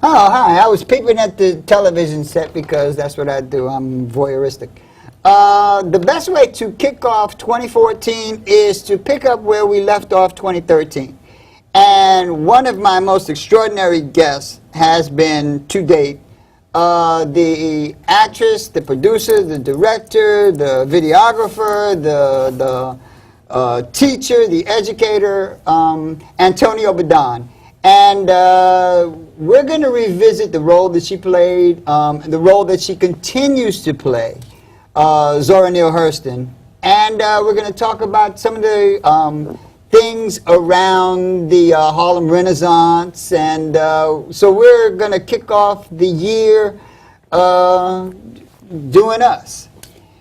Oh, hi. I was peeping at the television set because that's what I do. I'm voyeuristic. The best way to kick off 2014 is to pick up where we left off 2013. And one of my most extraordinary guests has been, to date, the actress, the producer, the director, the videographer, the teacher, the educator, Antonia Badon. And we're going to revisit the role that she played, the role that she continues to play, Zora Neale Hurston. And we're going to talk about some of the things around the Harlem Renaissance. And so we're going to kick off the year doing us.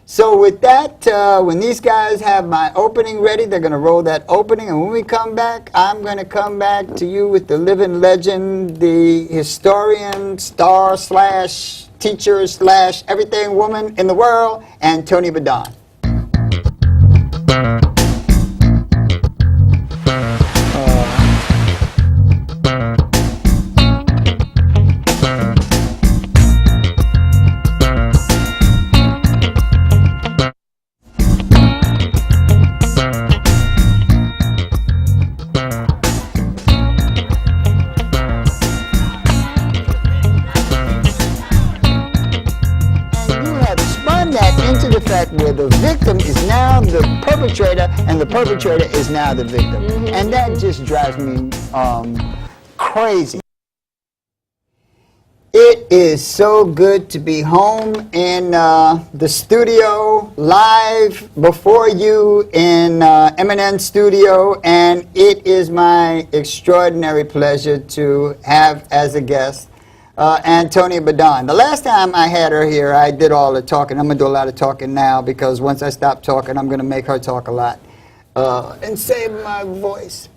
So with that, when these guys have my opening ready, they're going to roll that opening. And when we come back, I'm going to come back to you with the living legend, the historian, star slash teacher slash everything woman in the world, Antonia Badon. Where the victim is now the perpetrator and the perpetrator is now the victim. And that just drives me crazy. It is so good to be home in the studio, live before you in MNN Studio, and it is my extraordinary pleasure to have as a guest Antonia Badon. The last time I had her here, I did all the talking. I'm going to do a lot of talking now because once I stop talking, I'm going to make her talk a lot and save my voice.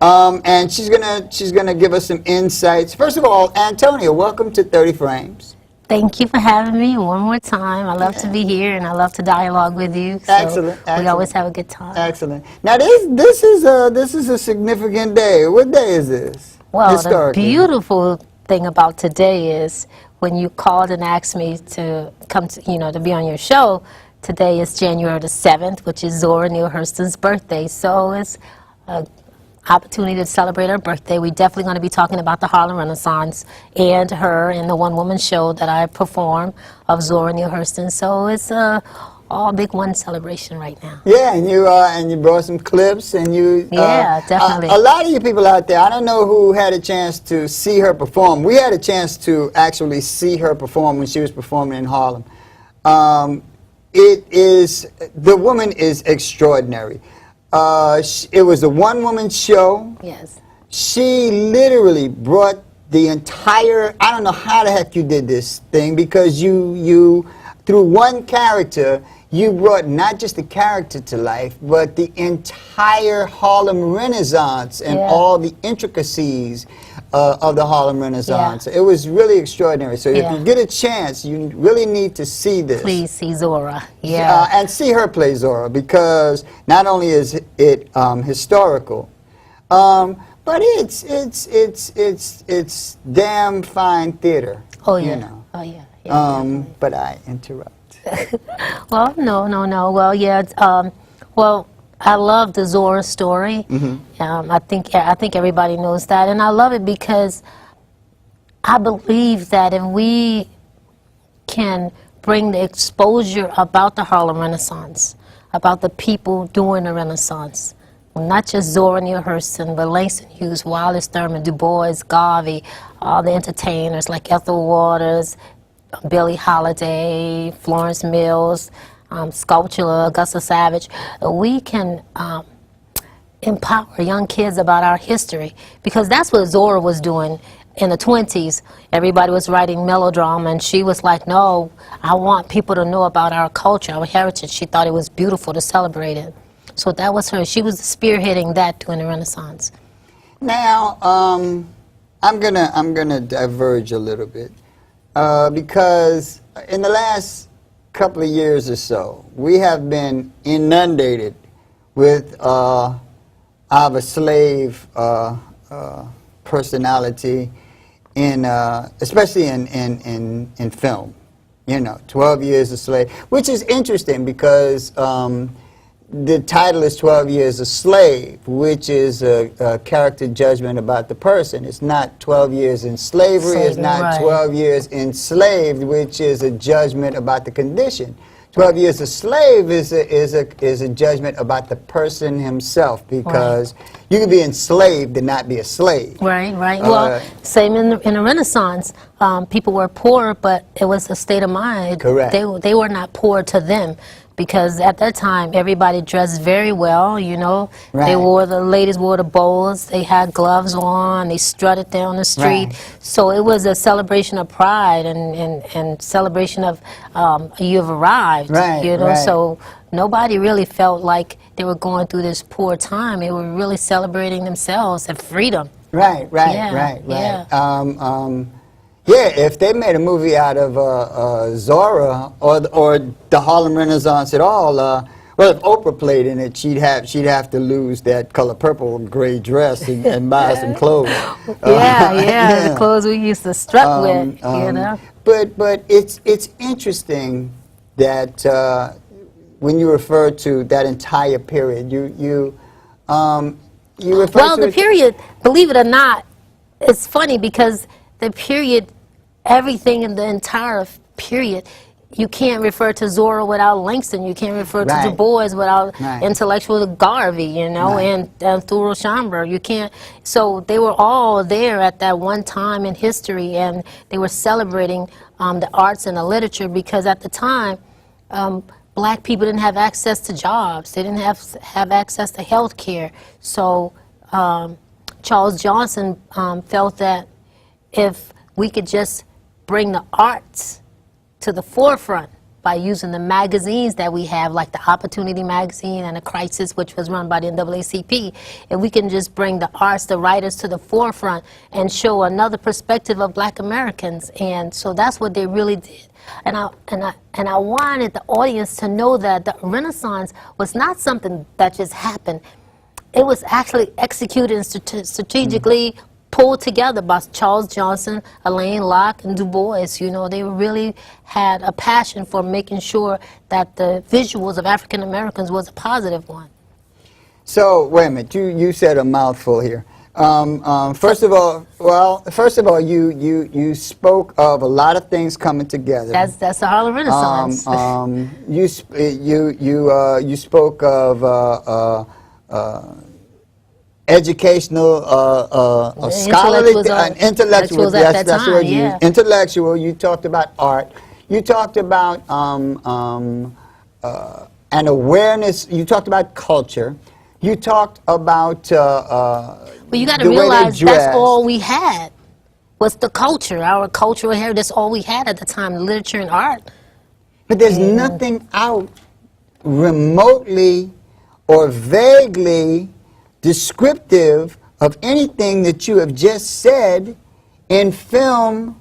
And she's gonna give us some insights. First of all, Antonia, welcome to 30 Frames. Thank you for having me one more time. I love to be here and I love to dialogue with you. So excellent. We always have a good time. Excellent. Now this is a significant day. What day is this? Well, the beautiful thing about today is when you called and asked me to come to, to be on your show. Today is January the 7th, which is Zora Neale Hurston's birthday. So it's an opportunity to celebrate her birthday. We're definitely going to be talking about the Harlem Renaissance and her in the one-woman show that I perform of Zora Neale Hurston. So it's all big one celebration right now. Yeah, and you brought some clips and you. Yeah, definitely. A lot of you people out there, I don't know who had a chance to see her perform. We had a chance to actually see her perform when she was performing in Harlem. The woman is extraordinary. It was a one-woman show. Yes. She literally brought the entire, I don't know how the heck you did this thing, because you through one character, you brought not just the character to life, but the entire Harlem Renaissance and all the intricacies of the Harlem Renaissance. Yeah. It was really extraordinary. So if you get a chance, you really need to see this. Please see Zora. Yeah. And see her play Zora, because not only is it historical, but it's damn fine theater. Oh yeah. You know. Oh yeah. But I interrupt. Well, no. Well, yeah. Well, I love the Zora story. I think everybody knows that, and I love it because I believe that if we can bring the exposure about the Harlem Renaissance, about the people during the Renaissance, not just Zora Neale Hurston, but Langston Hughes, Wallace Thurman, Du Bois, Garvey, all the entertainers like Ethel Waters, Billie Holiday, Florence Mills, sculpture, Augusta Savage, we can empower young kids about our history, because that's what Zora was doing in the 20s. Everybody was writing melodrama, and she was like, no, I want people to know about our culture, our heritage. She thought it was beautiful to celebrate it. So that was her. She was spearheading that during the Renaissance. Now, I'm gonna diverge a little bit because in the last couple of years or so, we have been inundated with of a slave personality in especially in film. You know, 12 Years a Slave, which is interesting because the title is 12 Years a Slave, which is a character judgment about the person. It's not 12 years in slavery, it's not right. 12 years enslaved, which is a judgment about the condition. 12 Years a Slave is a judgment about the person himself, because right. you can be enslaved and not be a slave. Right, right. Well, same in the Renaissance. People were poor, but it was a state of mind. Correct. They were not poor to them, because at that time everybody dressed very well. You know, Right. the ladies wore the bows, they had gloves on, they strutted down the street. Right. So it was a celebration of pride and celebration of you've arrived. Right, you know, right. so nobody really felt like they were going through this poor time. They were really celebrating themselves and freedom. Right, right, Yeah, right, right. yeah. Yeah, if they made a movie out of Zora or the Harlem Renaissance at all, well, if Oprah played in it, she'd have to lose that color purple gray dress and buy some clothes. Yeah, the clothes we used to strut with, you know. But it's interesting that when you refer to that entire period, you refer Well, to the it. period, believe it or not, it's funny because the period, everything in the entire period, you can't refer to Zora without Langston. You can't refer to Right. Du Bois without Right. intellectual Garvey, you know, Right. and Thurl Schomburg. You can't. So they were all there at that one time in history, and they were celebrating the arts and the literature, because at the time, black people didn't have access to jobs. They didn't have access to health care. So Charles Johnson felt that if we could just bring the arts to the forefront by using the magazines that we have, like the Opportunity Magazine and the Crisis, which was run by the NAACP, if we can just bring the arts, the writers to the forefront and show another perspective of black Americans. And so that's what they really did. And I wanted the audience to know that the Renaissance was not something that just happened. It was actually executed and strategically pulled together by Charles Johnson, Alain Locke, and Du Bois. You know, they really had a passion for making sure that the visuals of African Americans was a positive one. So wait a minute, you said a mouthful here. First of all, you spoke of a lot of things coming together. That's the Harlem Renaissance. You spoke of educational, scholarly, intellectual. At that That's time, what you yeah. used. Intellectual. You talked about art. You talked about an awareness. You talked about culture. You talked about. Well, you got to the way they realize that's dressed. all we had was the culture, our cultural heritage. That's all we had at the time, literature and art. But there's nothing out remotely or vaguely descriptive of anything that you have just said in film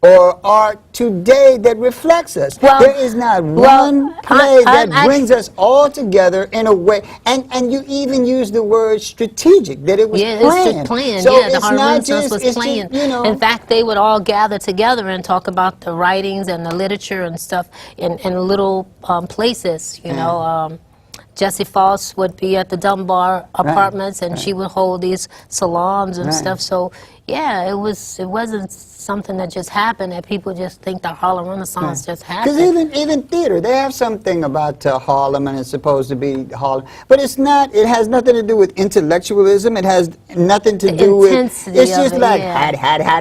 or art today that reflects us. Well, there is not one play that brings us all together in a way, and you even use the word strategic, that it was planned. It's planned. So Yeah, the it's Harlem not Renaissance just, was it's planned. just, you know. In fact, they would all gather together and talk about the writings and the literature and stuff in little places, you know. Jessie Foss would be at the Dunbar Apartments, and she would hold these salons and stuff. So, yeah, it wasn't something that just happened, that people just think the Harlem Renaissance just happened. Because even theater, they have something about Harlem, and it's supposed to be Harlem, but it's not. It has nothing to do with intellectualism. It has nothing to do with. It's just like hat,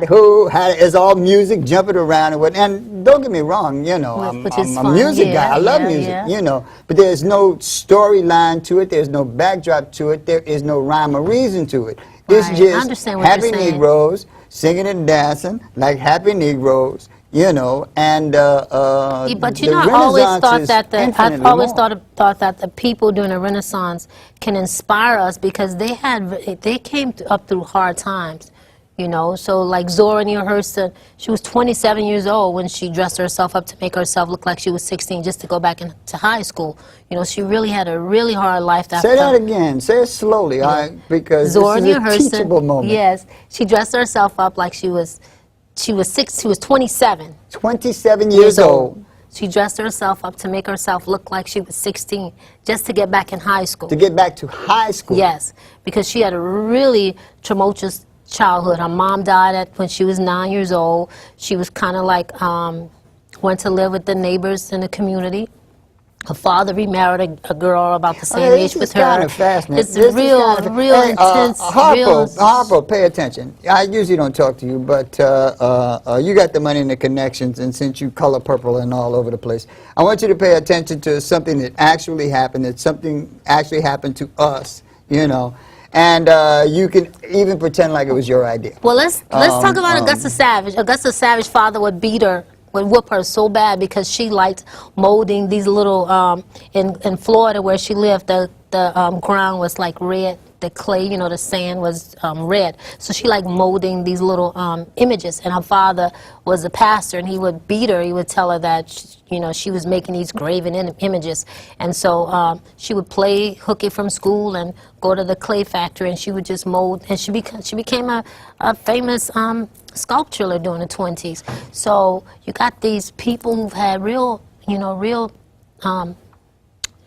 who, hat. It's all music jumping around and what. And don't get me wrong, you know, Which is I'm a fun, music yeah, guy. I love yeah, music, yeah. you know, but there's no storyline to it. There's no backdrop to it. There is no rhyme or reason to it. It's Right. I just understand what you're happy saying. Negroes singing and dancing like happy Negroes, you know, and Yeah, but you the know, I always Renaissance thought is that I've infinitely always more. thought that the people during the Renaissance can inspire us because they came up through hard times, you know. So like Zora Neale Hurston, she was 27 years old when she dressed herself up to make herself look like she was 16 just to go back into high school. You know, she really had a really hard life. Say that again. Say it slowly, all right? Because Zora this Neale is a teachable moment. yes, she dressed herself up like she was 27. 27 years old. She dressed herself up to make herself look like she was 16, just to get back in high school. To get back to high school. Yes, because she had a really tumultuous childhood. Her mom died when she was 9 years old. She was kind of like, went to live with the neighbors in the community. Her father remarried a girl about the same age with her. Kind of fascinating. It's real intense. Harpo, pay attention. I usually don't talk to you, but you got the money and the connections, and since you color purple and all over the place, I want you to pay attention to something that actually happened. That something actually happened to us, you know, and you can even pretend like it was your idea. Well, let's talk about Augusta Savage. Augusta Savage's father would beat her, would whoop her so bad because she liked molding these little, in Florida where she lived, the ground was like red, the clay, you know, the sand was red. So she liked molding these little images, and her father was a pastor, and he would beat her. He would tell her that, you know, she was making these graven images. And so she would play hooky from school and go to the clay factory, and she would just mold, and she became a famous sculptor during the 20s. So you got these people who've had real, you know, real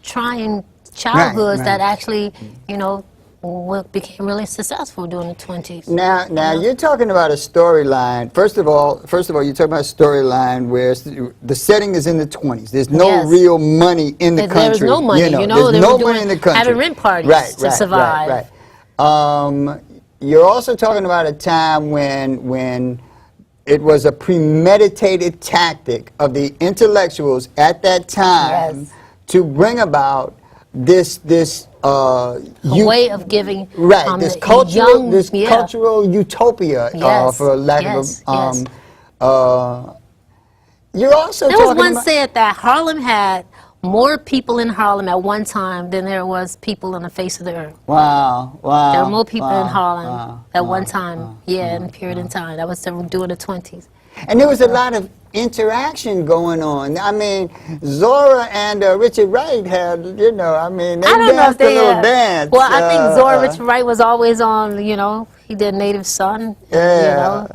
trying childhoods Right. that actually, you know, became really successful during the 20s. Now you're talking about a storyline. First of all, you're talking about a storyline where the setting is in the 20s. There's no Yes. real money in the country. There was no money, you know, there's they no were money in the country. having rent parties to survive. Right. You're also talking about a time when it was a premeditated tactic of the intellectuals at that time Yes. to bring about this A way of giving this the cultural young, cultural utopia, Yes, for lack yes, of yes. you're also There was talking one about, said that Harlem had more people in Harlem at one time than there was people on the face of the earth. wow. There were more people in Harlem at one wow, time, in a period in time. That was during the 20s. and there was a lot of interaction going on. I mean, Zora and Richard Wright had, you know, I mean, they I don't know if danced a they little dance. Well, I think Zora Richard Wright was always on, you know, he did Native Son. Yeah, You know,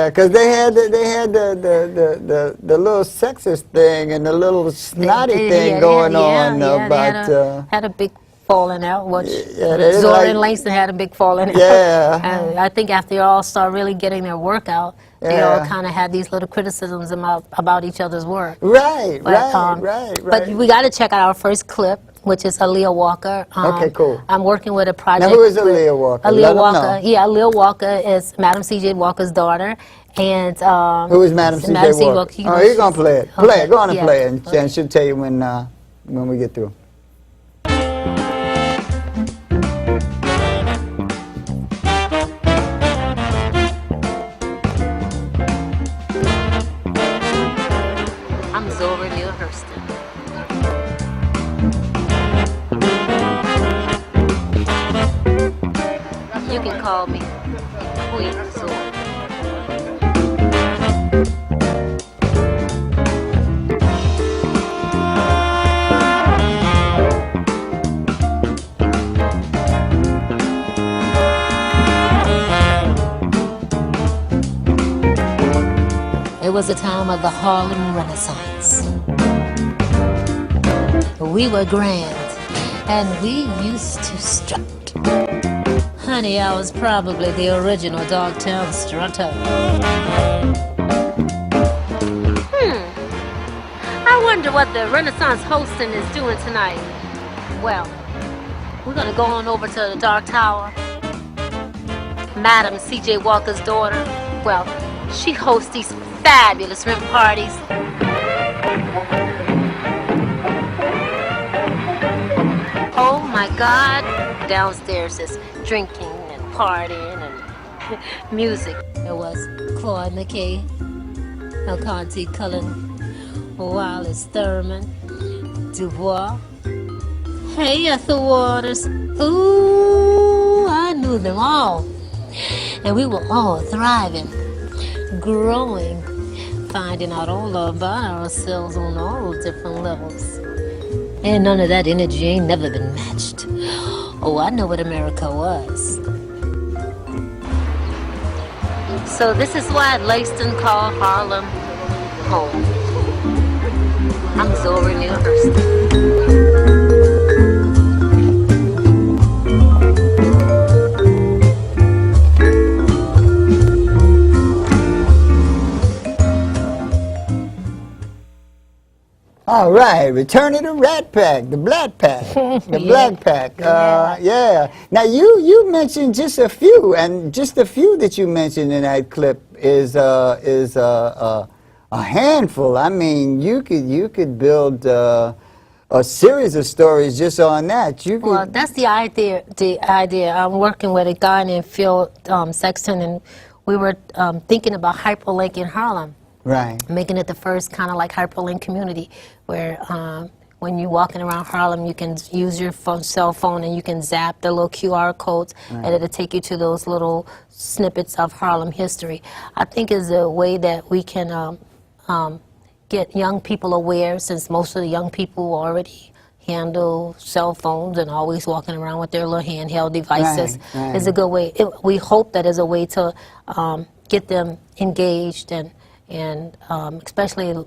because they had the little sexist thing and the little snotty thing going on about. had a big falling out. Which Yeah, they didn't Zora like- and Langston had a big falling out. Yeah. And I think after they all started really getting their work out, they all Yeah. kind of had these little criticisms about each other's work. Right, But, right. But we got to check out our first clip, which is Aaliyah Walker. Okay, cool. I'm working with a project. Now, who is with Aaliyah Walker? Aaliyah Let 'em Walker. know. Yeah, Aaliyah Walker is Madam C.J. Walker's daughter. And Who is Madam C.J. Walker? Oh, you're going to play it. Play it. Go on and play it. And she'll tell you when we get through. I'm Zora Neale Hurston. You can call me Queen Zora. It was a time of the Harlem Renaissance. We were grand, and we used to strut. Honey, I was probably the original Dogtown strutter. I wonder what the Renaissance hosting is doing tonight. Well, we're gonna go on over to the Dark Tower. Madam C.J. Walker's daughter, well, she hosts these fabulous river parties. Oh my God, downstairs is drinking and partying and music. There was Claude McKay, Conti Cullen, Wallace Thurman, Dubois. Hey, Ethel Waters. Ooh, I knew them all. And we were all thriving, growing, finding out all about ourselves on all different levels. And none of that energy ain't never been matched. Oh, I know what America was. So this is why Langston called Harlem home. I'm Zora Neale Hurston. All right, returning to Rat Pack, the Black Pack, the Black Pack. Yeah. Now you mentioned just a few, and just a few that you mentioned in that clip is a handful. I mean, you could build a series of stories just on that. Well, that's the idea. I'm working with a guy named Phil Sexton, and we were thinking about hyperlinking Harlem. Right. Making it the first kind of like hyperlink community where when you're walking around Harlem, you can use your cell phone and you can zap the little QR codes, and it'll take you to those little snippets of Harlem history. I think is a way that we can get young people aware, since most of the young people already handle cell phones and always walking around with their little handheld devices. Right. Is a good way. We hope that is a way to get them engaged and especially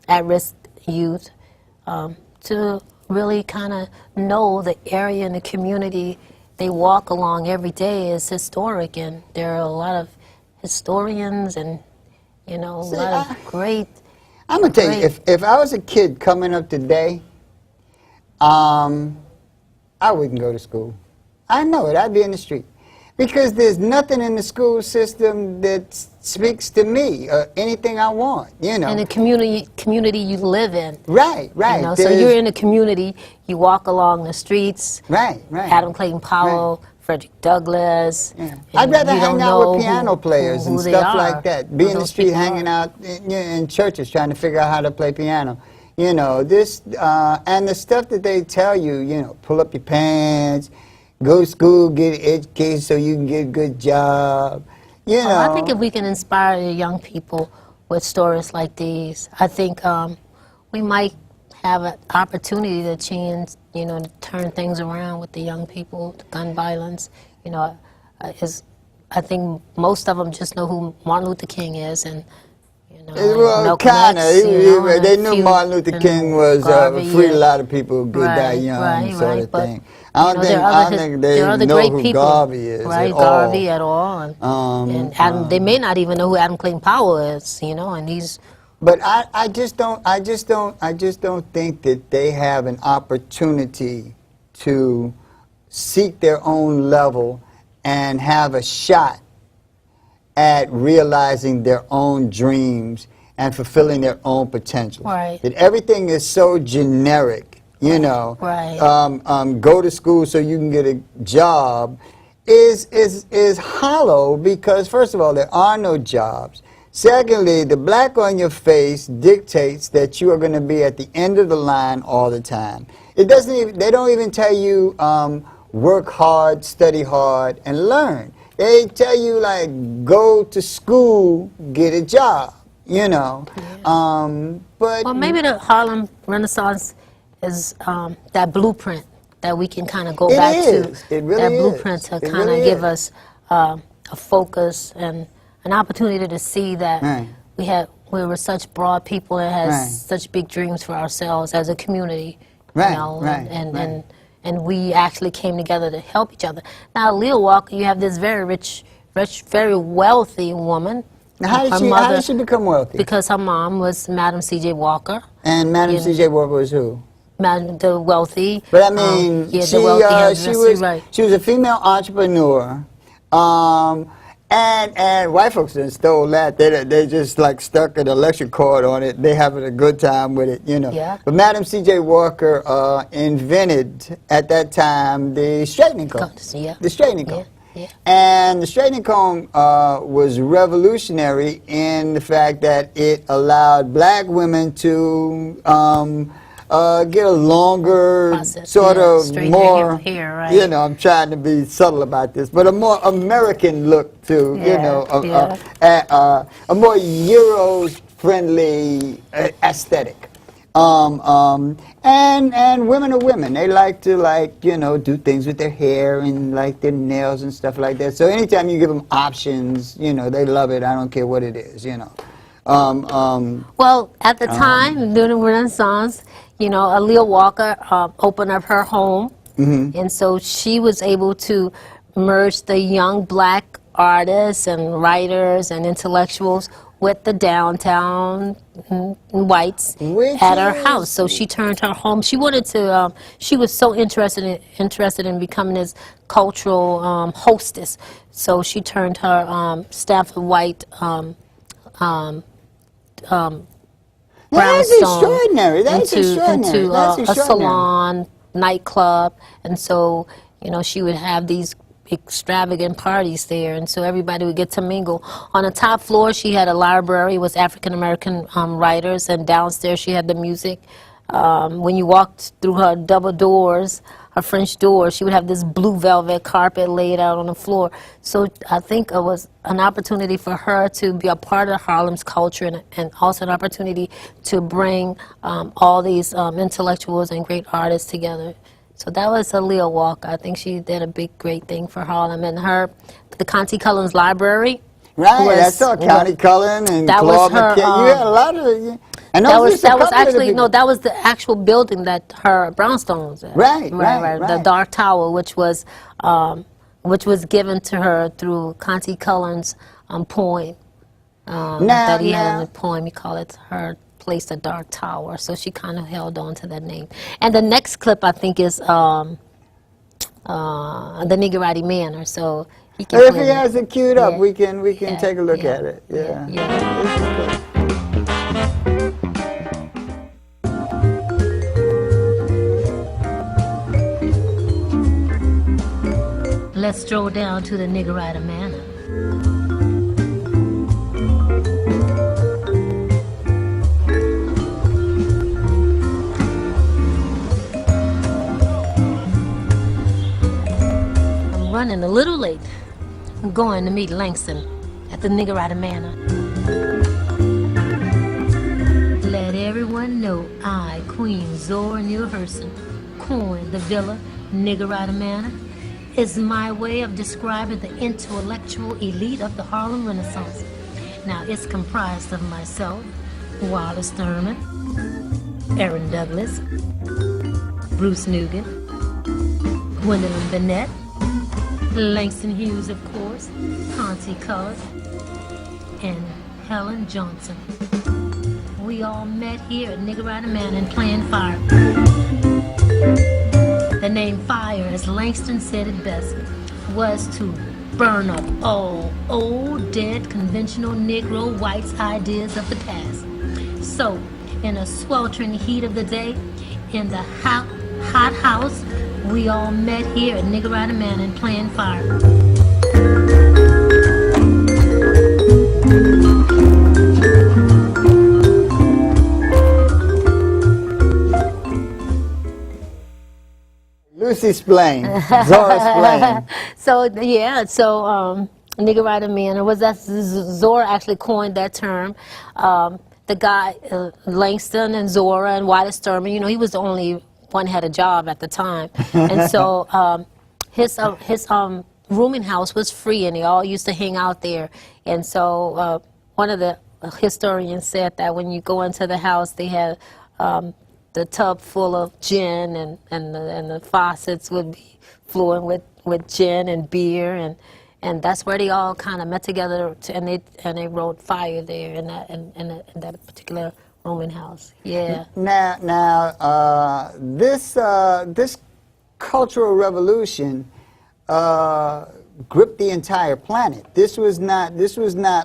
at-risk youth, to really kind of know the area and the community they walk along every day is historic, and there are a lot of historians and, you know, a lot of great... I'm going to tell you, if I was a kid coming up today, I wouldn't go to school. I know it. I'd be in the street. Because there's nothing in the school system that speaks to me or anything I want, you know. And the community you live in. Right. You know, so you're in a community, you walk along the streets. Right. Adam Clayton Powell, Frederick Douglass. Yeah. I'd rather hang out with piano players and stuff like that. Be in the street hanging out in churches trying to figure out how to play piano. You know, this, and the stuff that they tell you, you know, pull up your pants, go to school, get educated so you can get a good job. You know. I think if we can inspire the young people with stories like these, I think we might have an opportunity to change, you know, to turn things around with the young people, the gun violence. You know, I think most of them just know who Martin Luther King is, and well, kind of. They knew Martin Luther King was freed a lot of people, good, die young, sort of thing. I don't think they know who Garvey is at all. Garvey at all. And Adam, they may not even know who Adam Clayton Powell is, you know, and he's... But I just don't think that they have an opportunity to seek their own level and have a shot at realizing their own dreams and fulfilling their own potential. Right. That everything is so generic, you know. Right. Go to school so you can get a job is hollow, because first of all, there are no jobs. Secondly, the black on your face dictates that you are going to be at the end of the line all the time. It doesn't even, they don't even tell you work hard, study hard, and learn. They tell you, like, go to school, get a job, you know. Yeah. But well, maybe the Harlem Renaissance is that blueprint that we can kind of go back to. It really that is. Blueprint to kind of give us a focus and an opportunity to see that we were such broad people and had such big dreams for ourselves as a community, you know, and we actually came together to help each other. Now, Lil Walker, you have this very rich, very wealthy woman. Now, how did she become wealthy? Because her mom was Madam C.J. Walker. And Madam C.J. Walker was who? Madam, the wealthy. But I mean, she was a female entrepreneur. And white folks done stole that. They just like stuck an electric cord on it. They having a good time with it, you know. Yeah. But Madam C.J. Walker invented at that time the straightening comb. Yeah. The straightening comb. Yeah. And the straightening comb was revolutionary in the fact that it allowed black women to get a longer, Process, sort yeah, of straight more, hair, right. you know, I'm trying to be subtle about this, but a more American look to, you Yeah, know, yeah. a more Euro-friendly aesthetic. And women are women. They like to, like, you know, do things with their hair and like their nails and stuff like that. So anytime you give them options, you know, they love it. I don't care what it is, you know. Well, at the time, during the Renaissance, you know, Aaliyah Walker opened up her home, and so she was able to merge the young black artists and writers and intellectuals with the downtown whites at her house. So she turned her home. She wanted to. She was so interested in becoming this cultural hostess. So she turned her staff of white. That's extraordinary. That's extraordinary. Into That's a extraordinary. salon, nightclub, and so, you know, she would have these extravagant parties there, and so everybody would get to mingle. On the top floor, she had a library with African American writers, and downstairs she had the music. When you walked through her double doors, her French doors, she would have this blue velvet carpet laid out on the floor. So I think it was an opportunity for her to be a part of Harlem's culture, and also an opportunity to bring all these intellectuals and great artists together. So that was Aaliyah Walker. I think she did a big, great thing for Harlem. And the Conti Cullens Library. Right, I saw County Cullen and Claude McKay. You had a lot of... And that was actually, no, that was the actual building that her brownstone was at. Right. The Dark Tower, which was given to her through Conti Cullen's poem. That he had in the poem. He called it her place, the Dark Tower. So she kind of held on to that name. And the next clip, I think, is the Niggerati Manor. So he can. If he has it queued up, we can take a look at it. Yeah. This is good. Let's stroll down to the Niggerati Manor. I'm running a little late. I'm going to meet Langston at the Niggerati Manor. Let everyone know I, Queen Zora Neale Hurston, coined the villa Niggerati Manor. Is my way of describing the intellectual elite of the Harlem Renaissance. Now, it's comprised of myself, Wallace Thurman, Aaron Douglas, Bruce Nugent, Gwendolyn Bennett, Langston Hughes, of course, Conti Cullen, and Helen Johnson. We all met here at Niggerati Manor and playing fire. The name fire, as Langston said it best, was to burn up all old, dead, conventional Negro whites' ideas of the past. So, in a sweltering heat of the day, in the hot house, we all met here at Niggerati Manor and playing fire. Lucy explain. Zora explain. Niggerati Manor was that Zora actually coined that term. The guy Langston and Zora and Wallace Thurman, you know, he was the only one had a job at the time, and so his rooming house was free, and they all used to hang out there. And so one of the historians said that when you go into the house, they had the tub full of gin, and the faucets would be flowing with gin and beer, and that's where they all kind of met together, and they wrote fire there in that particular rooming house. Yeah. Now, this cultural revolution gripped the entire planet. This was not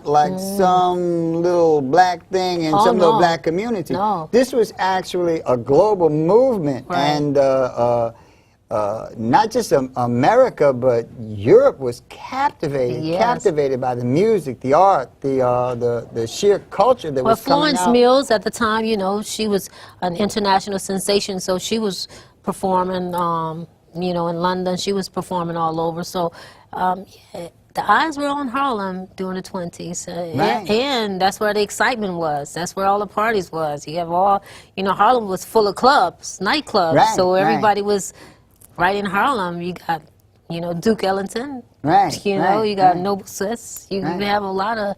like some little black thing in some little black community. No. This was actually a global movement, Right. and not just America, but Europe was captivated, Yes. captivated by the music, the art, the sheer culture that Well, was coming Florence out. Mills at the time, you know, she was an international sensation, so she was performing, you know, in London. She was performing all over. So yeah, the eyes were on Harlem during the 20s. Right. And that's where the excitement was. That's where all the parties was. You have all, you know, Harlem was full of clubs, nightclubs. Right, so right. everybody was right in Harlem. You got, you know, Duke Ellington. Right, You know, right, you got right. Noble Swiss. You Right. have a lot of,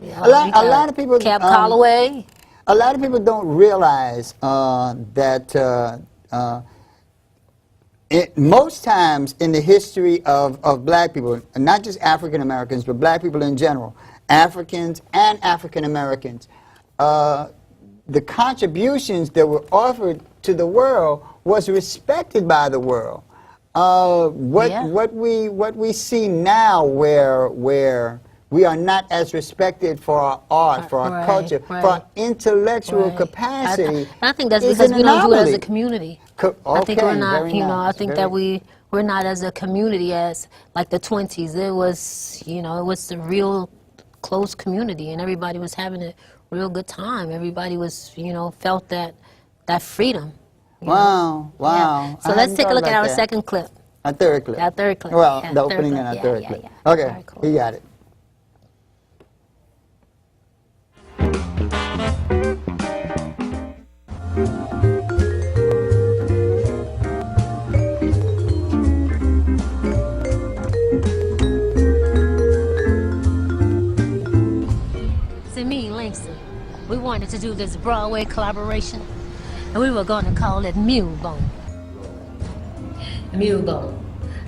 you know, A lot- you got a lot of people, Cab Calloway. A lot of people don't realize that most times in the history of black people, not just African Americans, but black people in general, Africans and African Americans, the contributions that were offered to the world was respected by the world. What we see now, where we are not as respected for our art, for our Right, culture, right. for our intellectual Right. capacity. I think that's is because an we don't do it as a anomaly. community. Okay, I think we're not, very you know, I nice, think very- that we're not as a community as like the 20s. It was, you know, it was the real close community, and everybody was having a real good time. Everybody was, you know, felt that freedom. you know? Wow, wow. Yeah. So I let's hadn't take a thought look at about our that. second clip. Our third clip. Our third clip. Well, Yeah, the third opening clip. and our Yeah, third yeah, clip. yeah. Okay, Very cool. you got it. See, me and Langston, we wanted to do this Broadway collaboration, and we were going to call it Mule Bone. Mule Bone.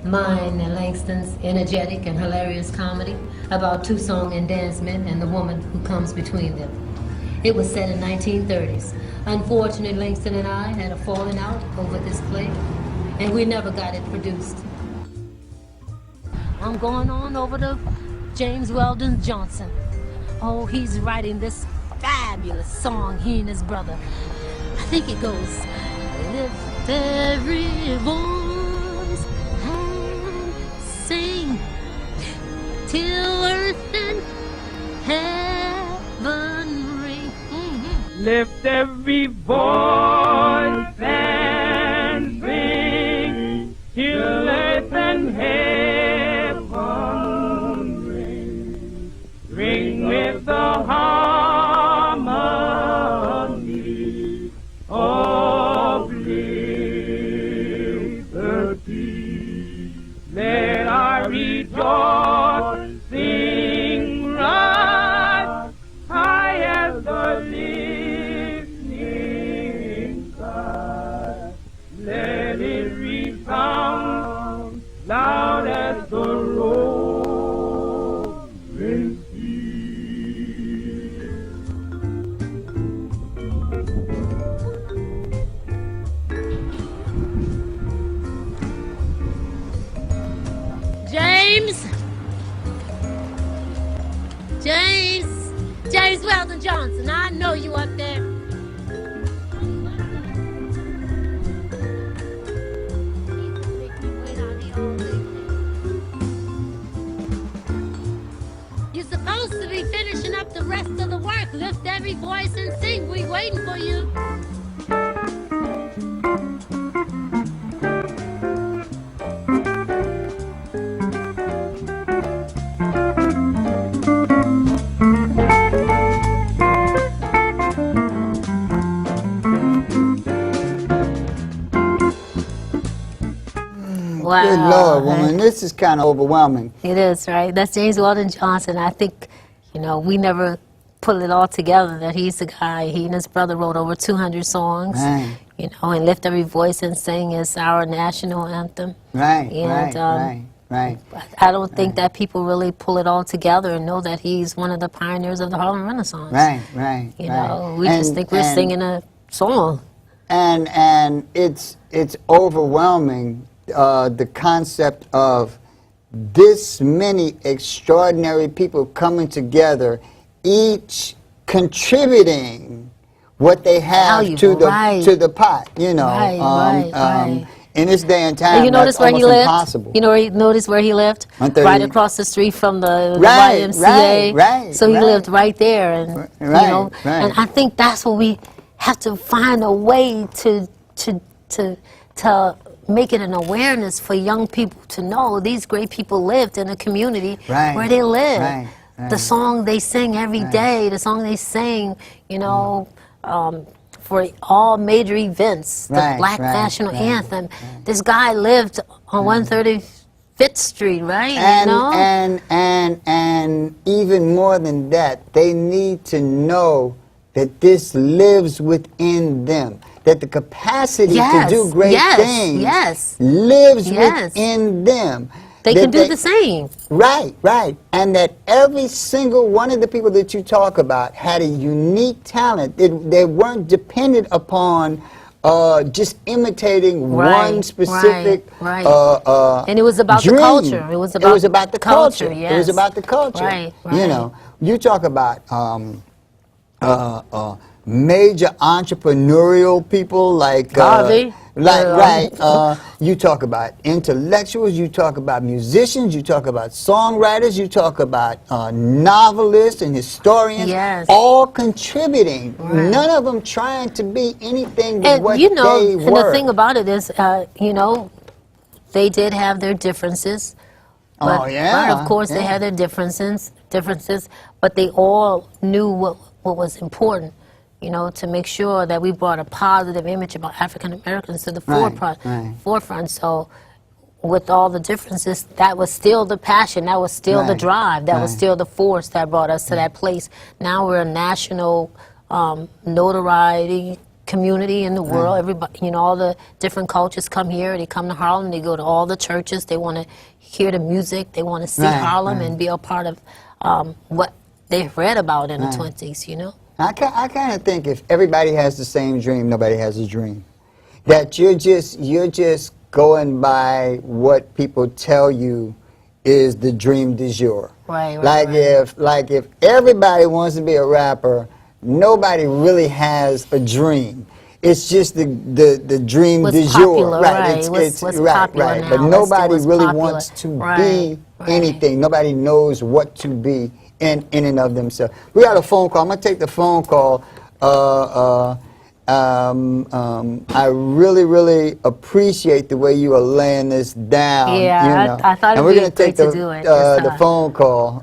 Mine and Langston's energetic and hilarious comedy about two song and dance men and the woman who comes between them. It was set in 1930s. Unfortunately, Langston and I had a falling out over this play, and we never got it produced. I'm going on over to James Weldon Johnson. Oh, he's writing this fabulous song, he and his brother. I think it goes, lift every voice and sing till earth and heaven ring. Lift every voice and sing till earth and heaven ring. Ring with the harmony of liberty. Let our rejoicing rise high as the listening sky. Let it resound loud as the roaring sea. James! James Weldon Johnson, I know you up there. You're supposed to be finishing up the rest of the work. Lift every voice and sing. We waiting for you. Wow. Good Lord, woman, this is kind of overwhelming. It is, right? That's James Weldon Johnson. I think, you know, we never put it all together that he's the guy. He and his brother wrote over 200 songs, Right. you know, and Lift Every Voice and Sing is our national anthem. Right, And, right. I don't think that people really pull it all together and know that he's one of the pioneers of the Harlem Renaissance. Right. You know, we just think we're singing a song. And it's overwhelming, the concept of this many extraordinary people coming together, each contributing what they have to the pot, you know. Right. In this day and And time, you that's notice where he almost lived? impossible. You know, notice where he lived? On 30 Right across the street from the Right, YMCA. right, So he right. lived right there, and you know, Right. and I think that's what we have to find a way to make it an awareness for young people to know these great people lived in a community Right, where they live. right. The song they sing every day, the song they sing, you know, for all major events, the Black National Anthem. This guy lived on 135th Street, right? And, you know? and even more than that, they need to know that this lives within them. That the capacity to do great things lives within them. They can do the same. Right. And that every single one of the people that you talk about had a unique talent. They weren't dependent upon just imitating one specific and it was about dream. the culture. It was about the culture. Yes. It was about the culture. Right. You know, you talk about major entrepreneurial people like Garvey. You talk about intellectuals, you talk about musicians, you talk about songwriters, you talk about novelists and historians, all contributing. None of them trying to be anything but what you know, they and were. the thing about it is, you know, they did have their differences. But, but of course, they had their differences, but they all knew what was important. You know, to make sure that we brought a positive image about African Americans to the forefront. So, with all the differences, that was still the passion, that was still the drive, that was still the force that brought us to that place. Now we're a national notoriety community in the world. Everybody, you know, all the different cultures come here. They come to Harlem. They go to all the churches. They want to hear the music. They want to see Harlem and be a part of what they've read about in the 20s. You know. I kind of think if everybody has the same dream, nobody has a dream. That you're just going by what people tell you is the dream du jour. Like if everybody wants to be a rapper, nobody really has a dream. It's just the dream du jour. It's popular now. But nobody really wants to be anything. Nobody knows what to be in and of themselves. We got a phone call. I'm going to take the phone call. I really appreciate the way you are laying this down. Yeah, you know. I thought it would be great to do it. The phone call,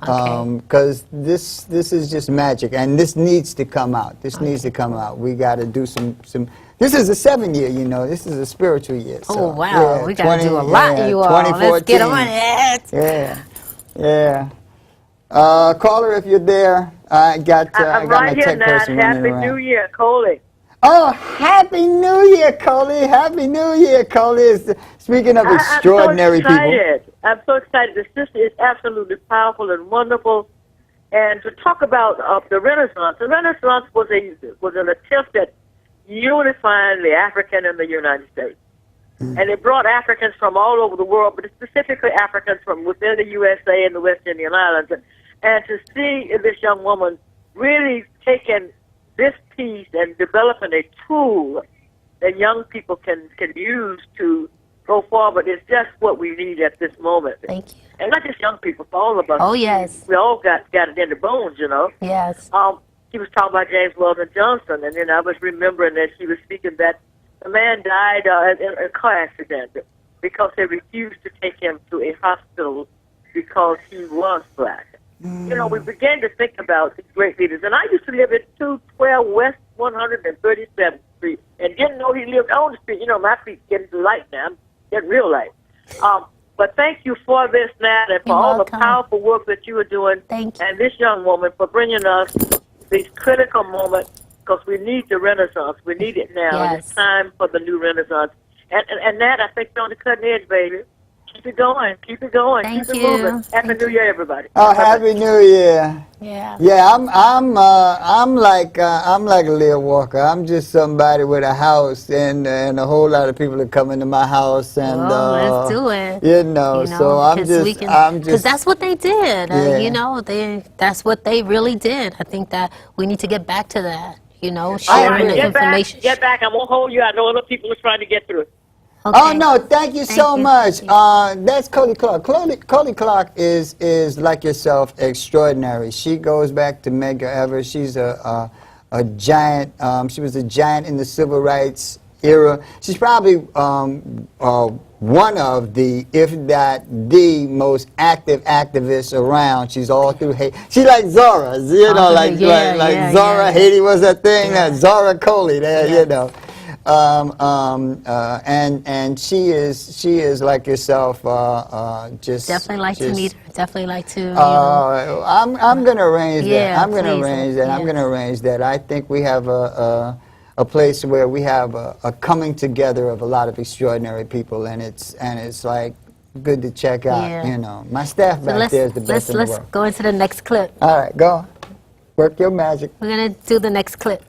because this is just magic, and this needs to come out. This needs to come out. We got to do some. This is a 7-year, you know. This is a spiritual year. So, oh wow, we got to do a lot, you all. Let's get on it. Yeah. Caller, if you're there, I got my tech person running around. Happy New Year, Coley. Oh, Happy New Year, Coley. Happy New Year, Coley. Speaking of extraordinary people. I'm so excited. This sister is absolutely powerful and wonderful. And to talk about the Renaissance was an attempt at unifying the African and the United States. And it brought Africans from all over the world, but specifically Africans from within the USA and the West Indian Islands. And to see this young woman really taking this piece and developing a tool that young people can use to go forward is just what we need at this moment. Thank you. And not just young people, for all of us. Oh, yes. We all got it in the bones, you know. Yes. She was talking about James Weldon Johnson, and then I was remembering that she was speaking that the man died in a car accident because they refused to take him to a hospital because he was black. You know, we began to think about these great leaders. And I used to live at 212 West 137th Street and didn't know he lived on the street. You know, my feet's getting to light now. I'm getting real light. But thank you for this, Nat, and for all the powerful work that you are doing. Thank you. And this young woman for bringing us these critical moments, because we need the Renaissance. We need it now. Yes. And it's time for the new Renaissance. And Nat, I think you're on the cutting edge, baby. Keep it going. Keep it going. Thank Keep it you. moving. Happy New Year, everybody. Oh, Happy New Year. Yeah. Yeah, I'm like a Leah Walker. I'm just somebody with a house, and a whole lot of people are coming to my house, and Well, let's do it. You know, so I'm because just that's what they did. Yeah. You know, that's what they really did. I think that we need to get back to that. You know, All sharing right, the information. get back. I won't hold you. I know other people are trying to get through. Oh Okay. no! Thank you so you. much. Thank That's Cody Clark. Cody Clark is like yourself, extraordinary. She goes back to Medgar Evers. She's a giant. She was a giant in the civil rights era. She's probably one of the, if not the most active activists around. She's all through Haiti. She like Zora, you know, like Zora. Yeah. Haiti was a thing. Yeah. Zora Coley, there, Yeah. you know. And she is like yourself. Just Definitely like to meet her. Definitely like to. You know, I'm gonna arrange that. Yeah, I'm gonna please, arrange that. I'm yes. gonna arrange that. I think we have a place where we have a coming together of a lot of extraordinary people, and it's like good to check out. Yeah. You know, my staff so back there is the best in the let's world. go into the next clip. All right, go. Work your magic. We're gonna do the next clip.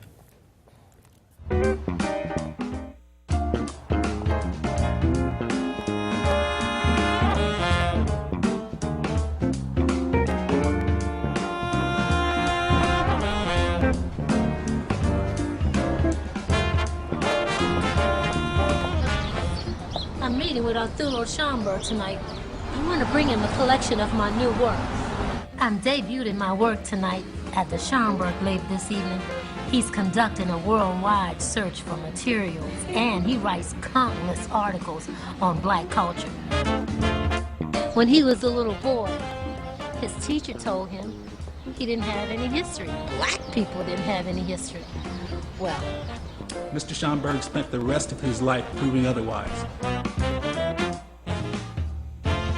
I'm meeting with Arturo Schomburg tonight. I want to bring him a collection of my new work. I'm debuting my work tonight at the Schomburg Lab this evening. He's conducting a worldwide search for materials, and he writes countless articles on black culture. When he was a little boy, his teacher told him he didn't have any history. Black people didn't have any history. Well, Mr. Schomburg spent the rest of his life proving otherwise.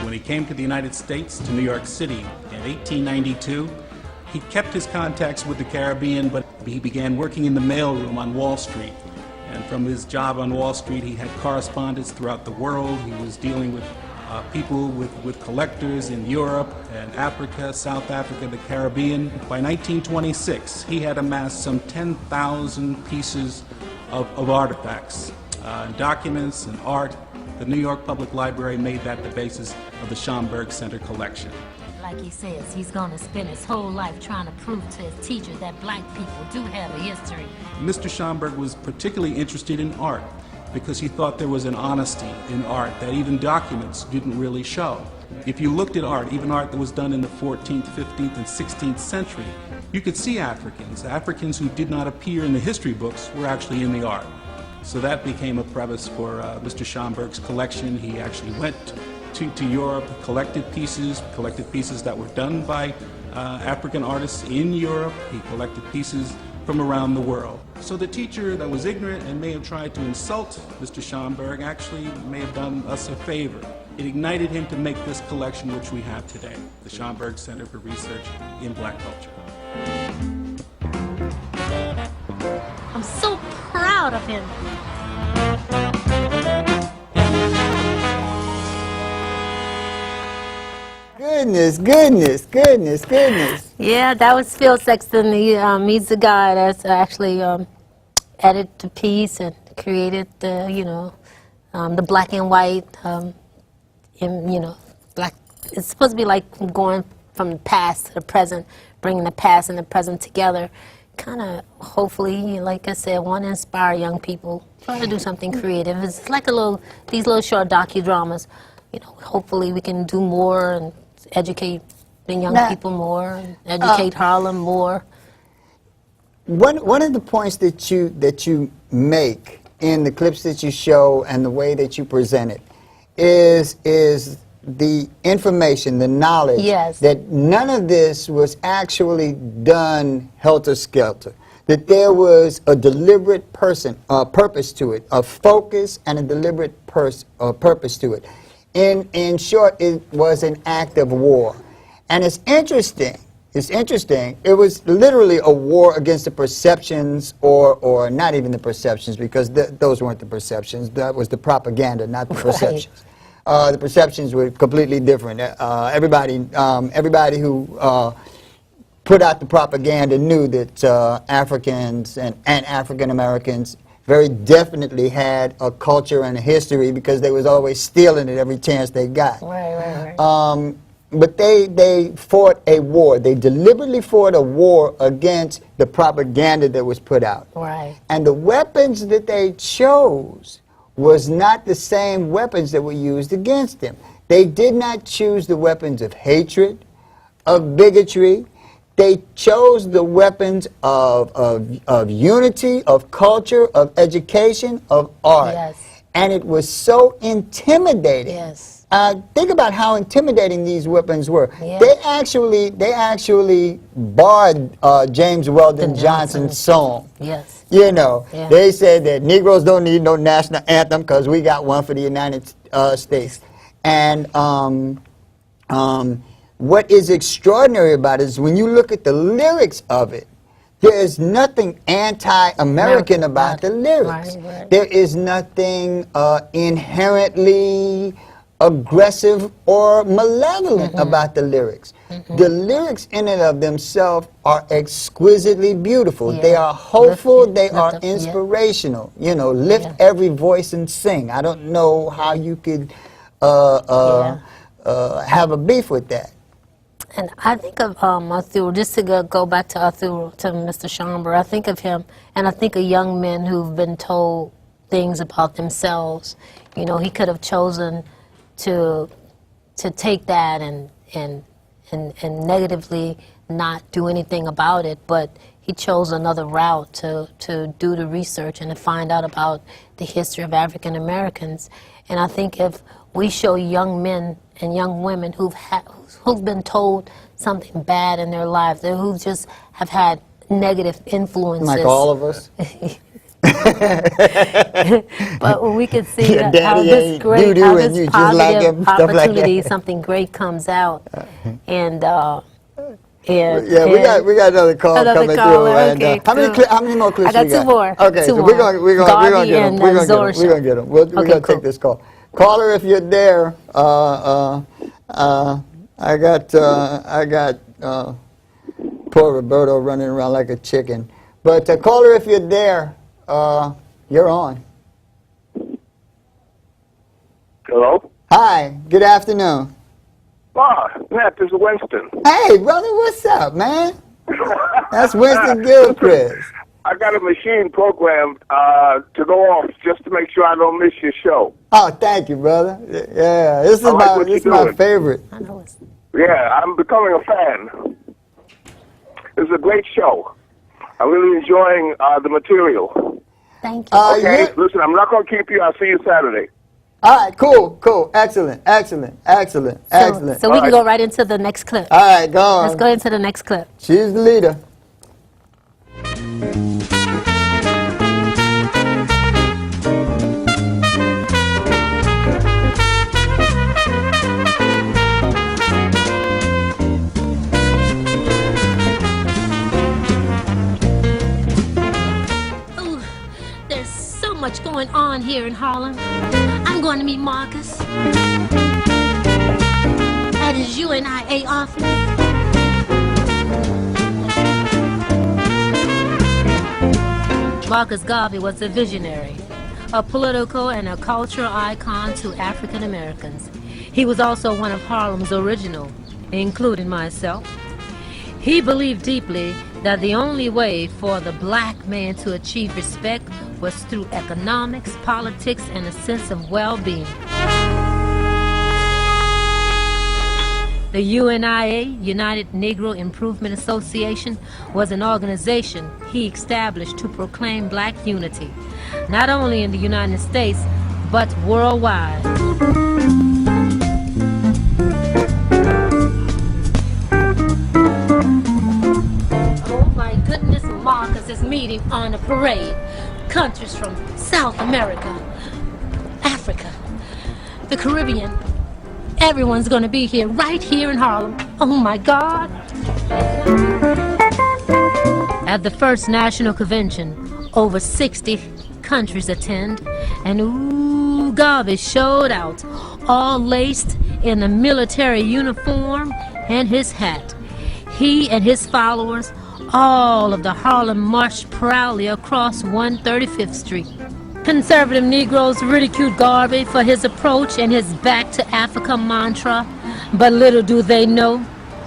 When he came to the United States, to New York City in 1892, he kept his contacts with the Caribbean, but he began working in the mailroom on Wall Street. And from his job on Wall Street, he had correspondence throughout the world. He was dealing with people with collectors in Europe and Africa, South Africa, the Caribbean. By 1926, he had amassed some 10,000 pieces of artifacts, documents and art. The New York Public Library made that the basis of the Schomburg Center collection. like he says, he's going to spend his whole life trying to prove to his teacher that black people do have a history. Mr. Schomburg was particularly interested in art because he thought there was an honesty in art that even documents didn't really show. If you looked at art, even art that was done in the 14th, 15th, and 16th century, you could see Africans. Africans who did not appear in the history books were actually in the art. So that became a premise for Mr. Schomburg's collection. He actually went to Europe, collected pieces that were done by African artists in Europe. He collected pieces from around the world. So the teacher that was ignorant and may have tried to insult Mr. Schomburg actually may have done us a favor. It ignited him to make this collection which we have today, the Schomburg Center for Research in Black Culture. I'm so proud of him. Goodness. Yeah, that was Phil Sexton. He's the guy that's actually edited the piece and created the, the black and white, black. It's supposed to be like going from the past to the present, bringing the past and the present together. Kind of, hopefully, like I said, want to inspire young people, try to do something creative. It's like these little short docudramas. Hopefully we can do more and educate the young people more, and educate Harlem more. One of the points that you make in the clips that you show and the way that you present it is the information, the knowledge, Yes. that none of this was actually done helter-skelter, that there was a deliberate purpose to it, a focus and a deliberate purpose to it. In short, it was an act of war. And it's interesting. It was literally a war against the perceptions, or not even the perceptions, because those weren't the perceptions. That was the propaganda, not the perceptions. the perceptions were completely different. Everybody who put out the propaganda knew that Africans and African Americans very definitely had a culture and a history because they was always stealing it every chance they got. Right. But they fought a war. They deliberately fought a war against the propaganda that was put out. Right. And the weapons that they chose was not the same weapons that were used against them. They did not choose the weapons of hatred, of bigotry. They chose the weapons of unity, of culture, of education, of art. Yes. And it was so intimidating. Yes. Think about how intimidating these weapons were. Yeah. They actually barred James Weldon Johnson's song. Yes. You know, Yeah. they said that Negroes don't need no national anthem because we got one for the United States. And what is extraordinary about it is when you look at the lyrics of it, there is nothing anti-American about the lyrics. Right. There is nothing inherently aggressive or malevolent about the lyrics. The lyrics in and of themselves are exquisitely beautiful. Yeah. They are hopeful, they lift are up, yeah. inspirational. You know, lift Yeah. every voice and sing. I don't know how you could have a beef with that. And I think of Arthur, just to go back to Arthur, to Mr. Schomburg, I think of him, and I think of young men who've been told things about themselves. You know, he could have chosen to take that and negatively not do anything about it, but he chose another route to do the research and to find out about the history of African Americans. And I think if we show young men and young women who've been told something bad in their lives, who just have had negative influences. Like all of us. But when we could see Your how daddy this ain't great, doo-doo how and this you just like positive him, stuff like opportunity, that. something great comes out, and Yeah, we got another call Another coming caller, through. And, okay, how many cool. how many more clips I got we got? two more, Okay, two so more. we're gonna Garvey get them. and, We're gonna Zorsha. get them. We're Okay, gonna cool. take this call. Caller, if you're there, I got poor Roberto running around like a chicken. But caller, if you're there, you're on. Hello? Hi, good afternoon. Matt, this is Winston. Hey, brother, what's up, man? That's Winston Gilchrist. I got a machine programmed to go off just to make sure I don't miss your show. Oh, thank you, brother. Yeah, this is I like what this is you're my doing. favorite. I know it's Yeah, I'm becoming a fan. It's a great show. I'm really enjoying the material. thank you. Okay, you- listen, I'm not going to keep you. I'll see you Saturday. All right, cool. Excellent. So we can go right into the next clip. All right, go on. Let's go into the next clip. She's the leader. Ooh, there's so much going on here in Harlem. I'm going to meet Marcus at his UNIA office. Marcus Garvey was a visionary, a political and a cultural icon to African Americans. He was also one of Harlem's original, including myself. He believed deeply that the only way for the black man to achieve respect was through economics, politics, and a sense of well-being. The UNIA, United Negro Improvement Association, was an organization he established to proclaim black unity, not only in the United States, but worldwide. Oh my goodness, Marcus is meeting on a parade. Countries from South America, Africa, the Caribbean. Everyone's gonna be here, right here in Harlem. Oh my God. At the first national convention, over 60 countries attend, and ooh, Garvey showed out. all laced in a military uniform and his hat. He and his followers, all of the Harlem, marched proudly across 135th Street. Conservative Negroes ridiculed Garvey for his approach and his back to Africa mantra, but little do they know,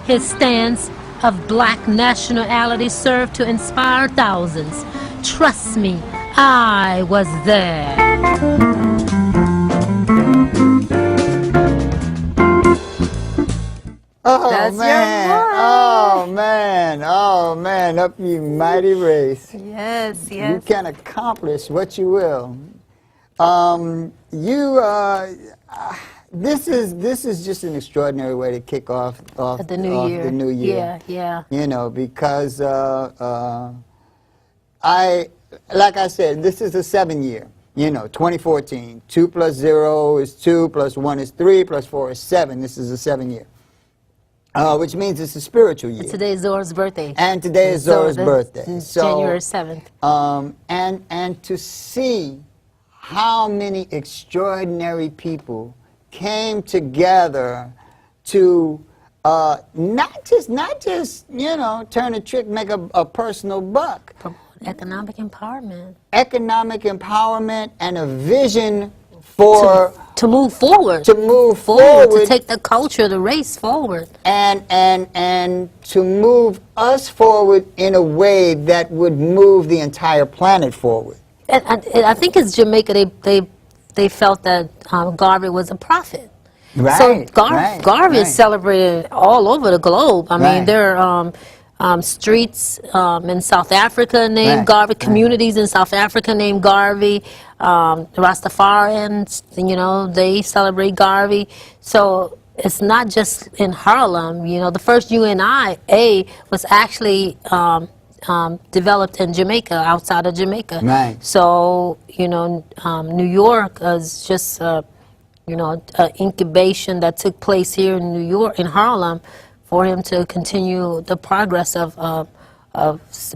his stance of black nationality served to inspire thousands. Trust me, I was there. Oh That's your man! boy. Oh man! Oh man! Up you mighty race! Yes, You can accomplish what you will. This is just an extraordinary way to kick off The new year. The new year. Yeah. You know, because like I said, this is a 7-year. You know, 2014. 2 plus 0 is 2, plus 1 is 3, plus 4 is 7. This is a 7-year. Which means it's a spiritual year. Today is Zora's birthday. And today is Zora's birthday. So, January 7th. and to see how many extraordinary people came together to not just you know, turn a trick, make a personal buck. Economic empowerment. Economic empowerment and a vision for To move forward. to take the culture, the race forward. and to move us forward in a way that would move the entire planet forward. And I think it's Jamaica. They felt that Garvey was a prophet. Right. So Garvey is right. celebrated all over the globe. I mean, Right. there are streets in South Africa named Right, Garvey, right. communities in South Africa named Garvey. Rastafarians, you know, they celebrate Garvey. So it's not just in Harlem. You know, the first UNIA was actually developed in Jamaica, outside of Jamaica. Right. So, you know, New York is just, you know, an incubation that took place here in New York, in Harlem, for him to continue the progress of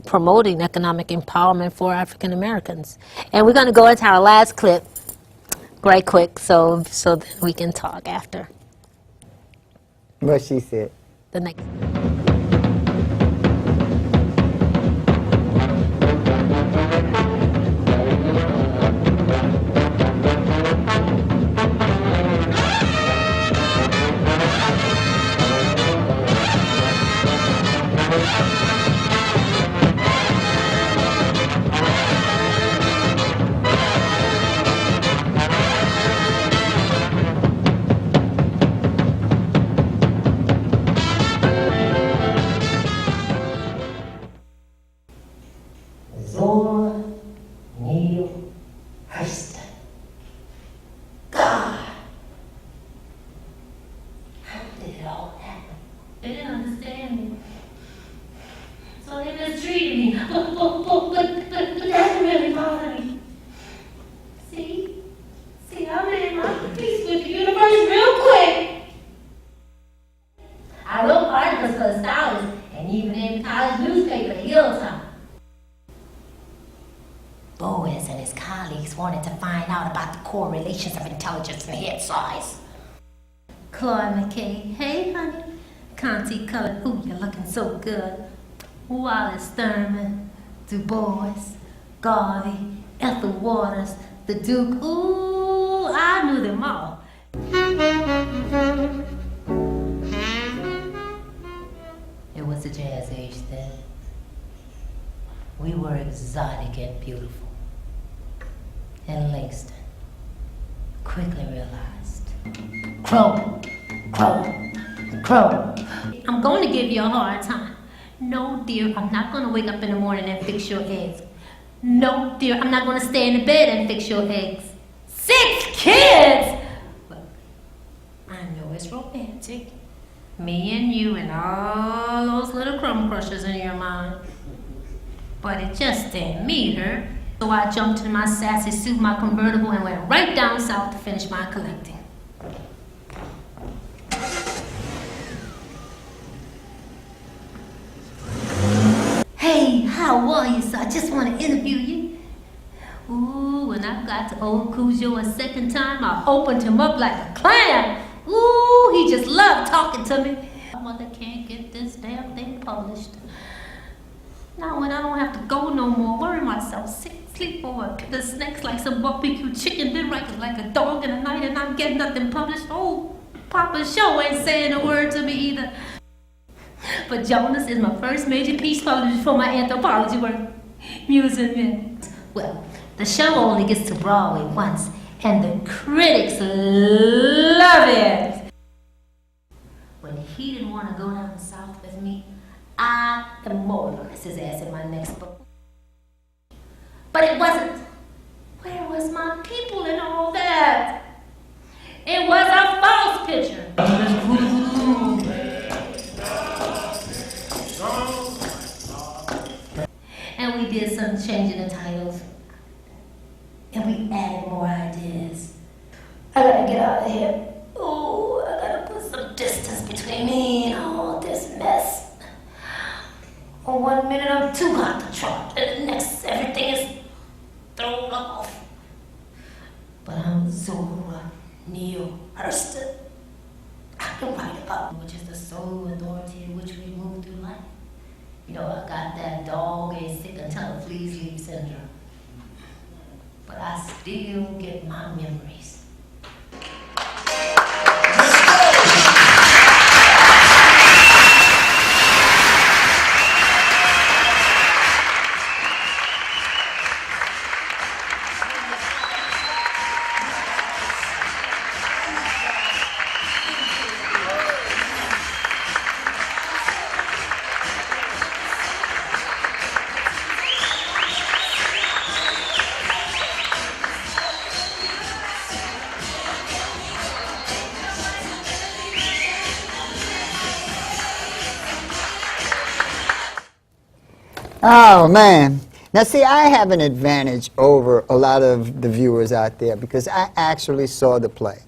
promoting economic empowerment for African Americans. And we're going to go into our last clip right quick, so that we can talk after What she said. the next. Zora Neale Hurston. God! How did it all happen? They didn't understand me. So they mistreated me. But that really bothered me. See, I made my peace with the universe real quick. I wrote articles for the scholars and even in college newspaper, the Hilltop. Boaz and his colleagues wanted to find out about the correlations of intelligence and head size. Claude McKay, hey honey. Conti colored, ooh, you're looking so good. Wallace Thurman, Du Bois, Garvey, Ethel Waters, the Duke, ooh, I knew them all. It was the jazz age then. We were exotic and beautiful. And Langston quickly realized, crow, crow, crow. I'm going to give you a hard time. No, dear, I'm not going to wake up in the morning and fix your eggs. No, dear, I'm not going to stay in the bed and fix your eggs. 6 kids! Look, I know it's romantic. Me and you and all those little crumb crushers in your mind. But it just didn't meet her. So I jumped in my sassy suit, my convertible, and went right down south to finish my collecting. Hey, how are you? So I just want to interview you. Ooh, when I got to old Cujo a second time, I opened him up like a plan. Ooh, he just loved talking to me. My mother can't get this damn thing published. Now when I don't have to go no more, worry myself, sick, sleep over the snacks like some barbecue chicken, then like a dog in the night, and I'm getting nothing published. Oh, Papa Show ain't saying a word to me either. But Jonas is my first major piece published for my anthropology work. Music, man. Well, the show only gets to Broadway once, and the critics love it. When he didn't want to go down south with me, I immortalized his ass in my next book. But it wasn't. Where was my people in all that? It was a false picture. And we did some changing the titles. And we added more ideas. I gotta get out of here. Oh, I gotta put some distance between me and all this mess. Oh, 1 minute I'm too hot to trot, and the next everything is thrown off. But I'm Zora Neale Hurston. I can write about which is the sole authority in which we move through life. You know, I got that dog ain't sick until it fleas leave syndrome. But I still get my memories. Oh, man. Now, see, I have an advantage over a lot of the viewers out there because I actually saw the play.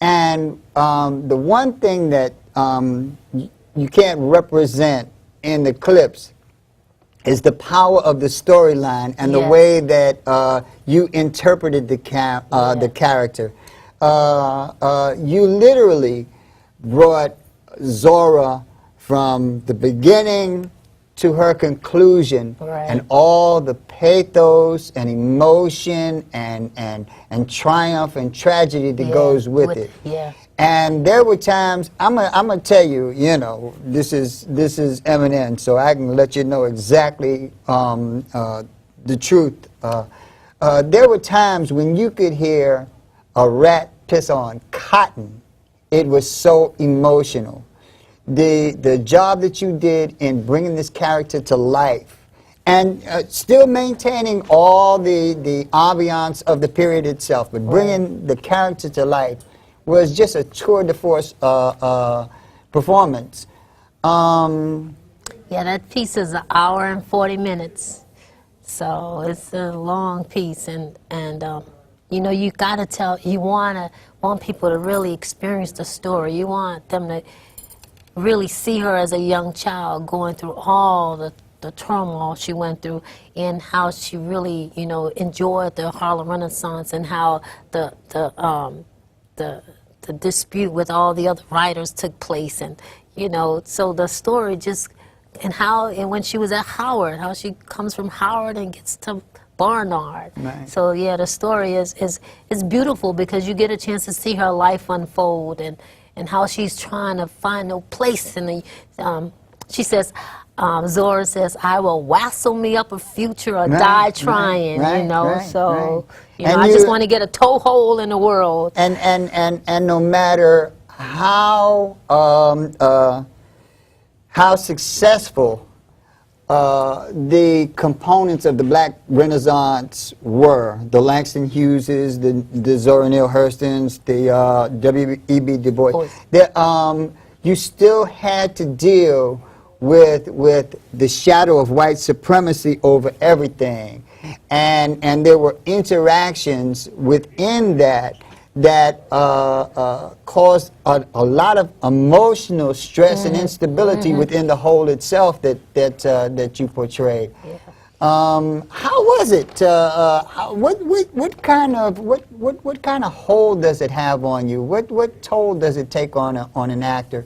And the one thing that you can't represent in the clips is the power of the storyline and the way that you interpreted the character. You literally brought Zora from the beginning to her conclusion, and all the pathos and emotion and triumph and tragedy that goes with it. Yeah. And there were times, I'm gonna tell you, you know, this is Eminem, so I can let you know exactly the truth. There were times when you could hear a rat piss on cotton. It was so emotional. The job that you did in bringing this character to life and still maintaining all the ambiance of the period itself, but bringing the character to life was just a tour de force performance. Yeah, that piece is 1 hour and 40 minutes. So it's a long piece, and you know, you gotta tell, you want people to really experience the story. You want them to really see her as a young child going through all the turmoil she went through, and how she really, you know, enjoyed the Harlem Renaissance, and how the dispute with all the other writers took place, and you know, so the story just, and when she was at Howard, how she comes from Howard and gets to Barnard. Right. So yeah, the story is beautiful because you get a chance to see her life unfold, and how she's trying to find a place in the, she says, Zora says, I will wassail me up a future or die trying, you know, so, you know, I just want to get a toehold in the world. And no matter how successful the components of the Black Renaissance were, the Langston Hugheses, the Zora Neale Hurstons, the W.E.B. Du Bois, you still had to deal with the shadow of white supremacy over everything. And there were interactions within that caused a lot of emotional stress and instability within the whole itself that you portrayed. Yeah. How was it? What kind of hold does it have on you? What toll does it take on an actor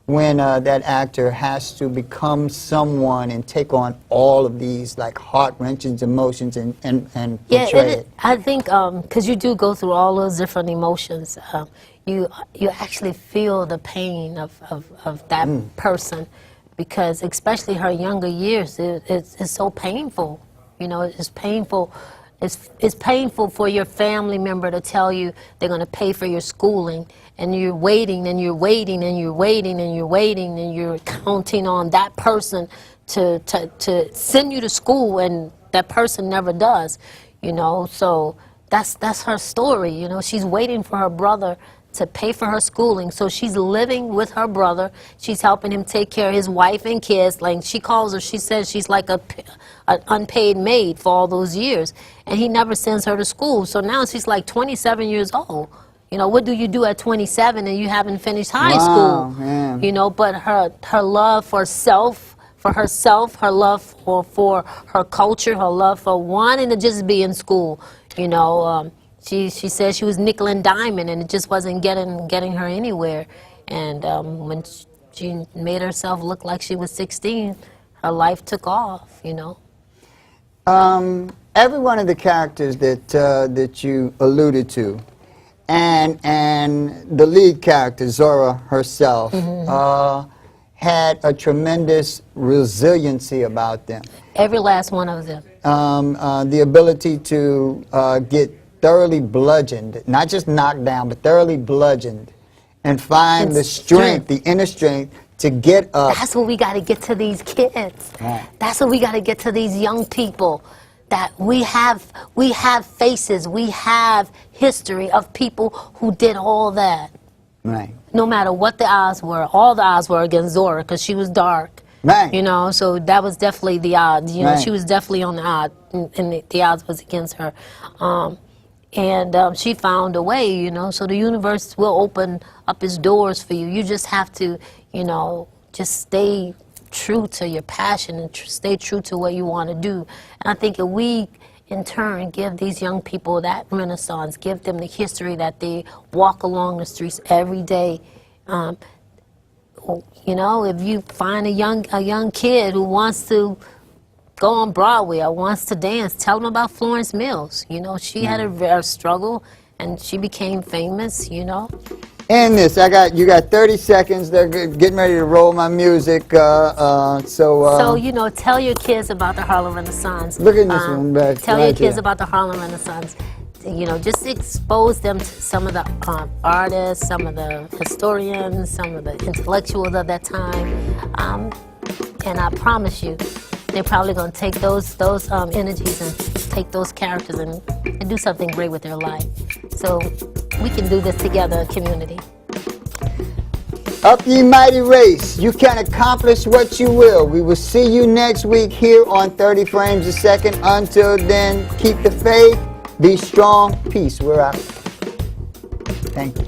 when that actor has to become someone and take on all of these like heart-wrenching emotions and portray it? I think because you do go through all those different emotions, you actually feel the pain of that person, because especially her younger years, it's so painful. You know, it's painful. It's painful for your family member to tell you they're going to pay for your schooling, and you're waiting and you're waiting and you're waiting and you're waiting and you're counting on that person to send you to school, and that person never does. You know, so that's her story. You know, she's waiting for her brother to pay for her schooling, so she's living with her brother. She's helping him take care of his wife and kids. Like she calls her, she says she's like an unpaid maid for all those years, and he never sends her to school. So now she's like 27 years old. You know, what do you do at 27 and you haven't finished high school? Man. You know, but her love for self, for herself, her love for her culture, her love for wanting to just be in school, you know. She said she was nickel and diamond, and it just wasn't getting her anywhere. And when she made herself look like she was 16, her life took off, you know. Every one of the characters that you alluded to, and the lead character, Zora herself, had a tremendous resiliency about them. Every last one of them. The ability to get thoroughly bludgeoned, not just knocked down, but thoroughly bludgeoned, and find the strength, the inner strength to get up. That's what we got to get to these kids. Right. That's what we got to get to these young people. That we have faces, we have history of people who did all that. Right. No matter what the odds were, all the odds were against Zora because she was dark. Right. You know, so that was definitely the odds. You know, Right. she was definitely on the odds, and the odds was against her. And she found a way, you know, so the universe will open up its doors for you. You just have to, you know, just stay true to your passion and stay true to what you want to do. And I think if we, in turn, give these young people that renaissance, give them the history that they walk along the streets every day. You know, if you find a young kid who wants to go on Broadway or wants to dance, tell them about Florence Mills. You know, she had a struggle and she became famous, you know. And this, you got 30 seconds. They're getting ready to roll my music. So, you know, tell your kids about the Harlem Renaissance. Look at this one back. Tell your kids about the Harlem Renaissance. You know, just expose them to some of the artists, some of the historians, some of the intellectuals of that time. And I promise you, they're probably going to take those energies and take those characters and do something great with their life. So we can do this together, community. Up ye mighty race, you can accomplish what you will. We will see you next week here on 30 Frames a Second. Until then, keep the faith, be strong, peace. We're out. Thank you.